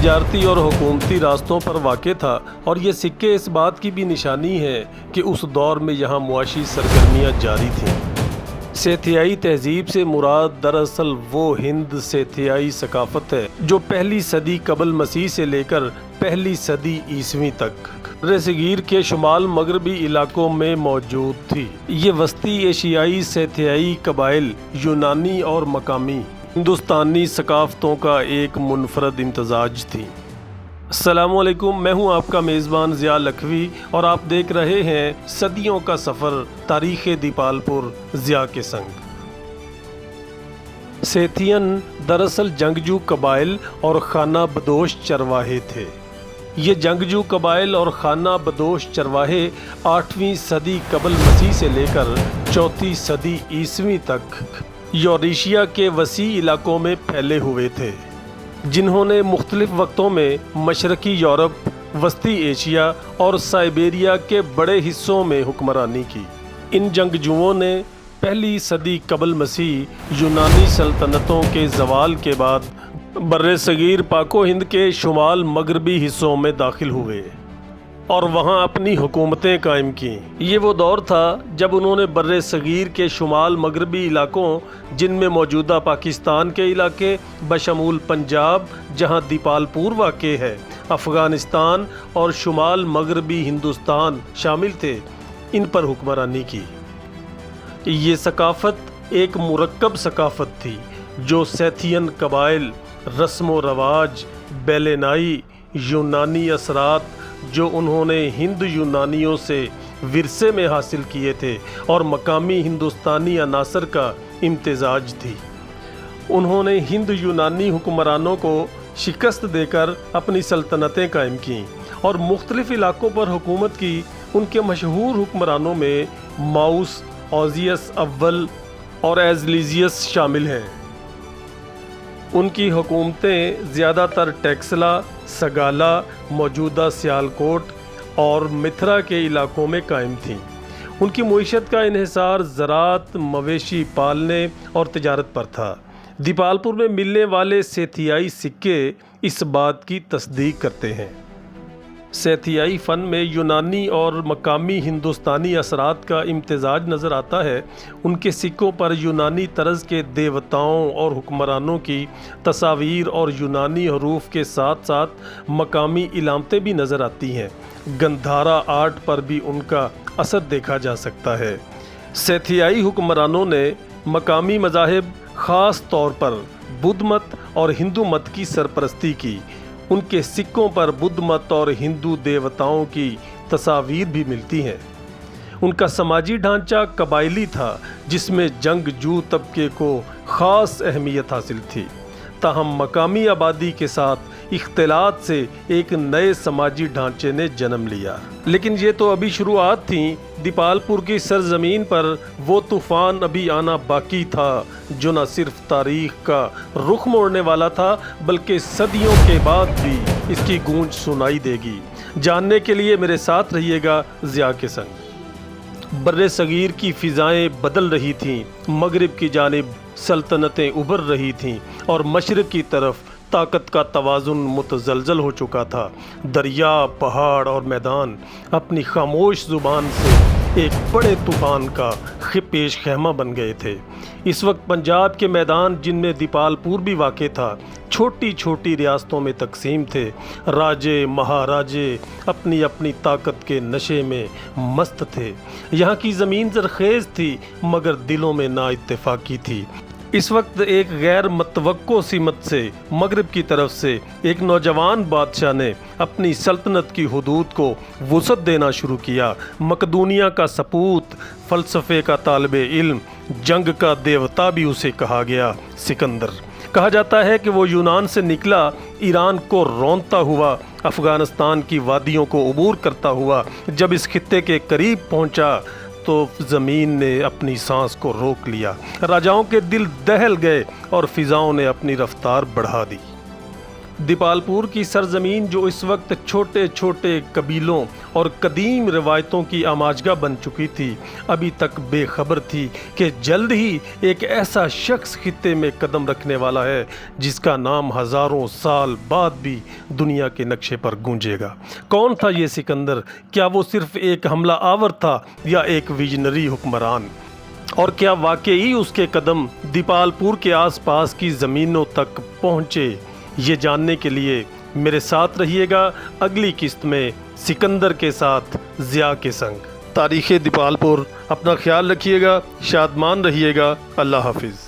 تجارتی اور حکومتی راستوں پر واقع تھا، اور یہ سکے اس بات کی بھی نشانی ہے کہ اس دور میں یہاں معاشی سرگرمیاں جاری تھیں۔ سیتھیائی تہذیب سے مراد دراصل وہ ہند سیتھیائی ثقافت ہے جو پہلی صدی قبل مسیح سے لے کر پہلی صدی عیسوی تک بر صغیر کے شمال مغربی علاقوں میں موجود تھی۔ یہ وسطی ایشیائی سیتھیائی قبائل یونانی اور مقامی ہندوستانی ثقافتوں کا ایک منفرد امتزاج تھی۔ السلام علیکم، میں ہوں آپ کا میزبان ضیاء لکھوی اور آپ دیکھ رہے ہیں صدیوں کا سفر تاریخ دیپال پور ضیاء کے سنگ۔ سیتھین دراصل جنگجو قبائل اور خانہ بدوش چرواہے تھے۔ یہ جنگجو قبائل اور خانہ بدوش چرواہے 8ویں صدی قبل مسیح سے لے کر 4 صدی عیسوی تک یوریشیا کے وسیع علاقوں میں پھیلے ہوئے تھے، جنہوں نے مختلف وقتوں میں مشرقی یورپ، وسطی ایشیا اور سائبیریا کے بڑے حصوں میں حکمرانی کی۔ ان جنگجوؤں نے پہلی صدی قبل مسیح یونانی سلطنتوں کے زوال کے بعد بر صغیر پاک و ہند کے شمال مغربی حصوں میں داخل ہوئے اور وہاں اپنی حکومتیں قائم کیں۔ یہ وہ دور تھا جب انہوں نے بر صغیر کے شمال مغربی علاقوں، جن میں موجودہ پاکستان کے علاقے بشمول پنجاب جہاں دیپال پور واقع ہے، افغانستان اور شمال مغربی ہندوستان شامل تھے، ان پر حکمرانی کی۔ یہ ثقافت ایک مرکب ثقافت تھی جو سیتھین قبائل، رسم و رواج، بیلینائی، یونانی اثرات جو انہوں نے ہند یونانیوں سے ورثے میں حاصل کیے تھے، اور مقامی ہندوستانی عناصر کا امتزاج تھی۔ انہوں نے ہند یونانی حکمرانوں کو شکست دے کر اپنی سلطنتیں قائم کیں اور مختلف علاقوں پر حکومت کی۔ ان کے مشہور حکمرانوں میں ماؤس، اوزیس اول اور ایزلیزیس شامل ہیں۔ ان کی حکومتیں زیادہ تر ٹیکسلا، سگالا، موجودہ سیالکوٹ اور متھرا کے علاقوں میں قائم تھیں۔ ان کی معیشت کا انحصار زراعت، مویشی پالنے اور تجارت پر تھا۔ دیپال پور میں ملنے والے سیتھیائی سکے اس بات کی تصدیق کرتے ہیں۔ سیتھیائی فن میں یونانی اور مقامی ہندوستانی اثرات کا امتزاج نظر آتا ہے۔ ان کے سکوں پر یونانی طرز کے دیوتاؤں اور حکمرانوں کی تصاویر اور یونانی حروف کے ساتھ ساتھ مقامی علامتیں بھی نظر آتی ہیں۔ گندھارا آرٹ پر بھی ان کا اثر دیکھا جا سکتا ہے۔ سیتھیائی حکمرانوں نے مقامی مذاہب، خاص طور پر بدھ مت اور ہندو مت کی سرپرستی کی۔ ان کے سکوں پر بدھ مت اور ہندو دیوتاؤں کی تصاویر بھی ملتی ہیں۔ ان کا سماجی ڈھانچہ قبائلی تھا، جس میں جنگجو طبقے کو خاص اہمیت حاصل تھی، تاہم مقامی آبادی کے ساتھ اختلاط سے ایک نئے سماجی ڈھانچے نے جنم لیا۔ لیکن یہ تو ابھی شروعات تھیں۔ دیپال پور کی سرزمین پر وہ طوفان ابھی آنا باقی تھا جو نہ صرف تاریخ کا رخ موڑنے والا تھا بلکہ صدیوں کے بعد بھی اس کی گونج سنائی دے گی۔ جاننے کے لیے میرے ساتھ رہیے گا ضیاء کے سنگ۔ بر صغیر کی فضائیں بدل رہی تھیں، مغرب کی جانب سلطنتیں ابھر رہی تھیں اور مشرق کی طرف طاقت کا توازن متزلزل ہو چکا تھا۔ دریا، پہاڑ اور میدان اپنی خاموش زبان سے ایک بڑے طوفان کا پیش خیمہ بن گئے تھے۔ اس وقت پنجاب کے میدان، جن میں دیپال پور بھی واقع تھا، چھوٹی چھوٹی ریاستوں میں تقسیم تھے۔ راجے، مہاراجے اپنی اپنی طاقت کے نشے میں مست تھے۔ یہاں کی زمین زرخیز تھی مگر دلوں میں نا اتفاقی تھی۔ اس وقت ایک غیر متوقع سمت سے مغرب کی طرف سے ایک نوجوان بادشاہ نے اپنی سلطنت کی حدود کو وسعت دینا شروع کیا۔ مقدونیہ کا سپوت، فلسفے کا طالب علم، جنگ کا دیوتا بھی اسے کہا گیا، سکندر۔ کہا جاتا ہے کہ وہ یونان سے نکلا، ایران کو رونتا ہوا، افغانستان کی وادیوں کو عبور کرتا ہوا جب اس خطے کے قریب پہنچا تو زمین نے اپنی سانس کو روک لیا، راجاؤں کے دل دہل گئے اور فضاؤں نے اپنی رفتار بڑھا دی۔ دیپالپور کی سرزمین جو اس وقت چھوٹے چھوٹے قبیلوں اور قدیم روایتوں کی آماجگاہ بن چکی تھی، ابھی تک بے خبر تھی کہ جلد ہی ایک ایسا شخص خطے میں قدم رکھنے والا ہے جس کا نام ہزاروں سال بعد بھی دنیا کے نقشے پر گونجے گا۔ کون تھا یہ سکندر؟ کیا وہ صرف ایک حملہ آور تھا یا ایک ویژنری حکمران؟ اور کیا واقعی اس کے قدم دیپالپور کے آس پاس کی زمینوں تک پہنچے؟ یہ جاننے کے لیے میرے ساتھ رہیے گا اگلی قسط میں سکندر کے ساتھ ضیاء کے سنگ۔ تاریخ دیپالپور، اپنا خیال رکھیے گا، شادمان رہیے گا، اللہ حافظ۔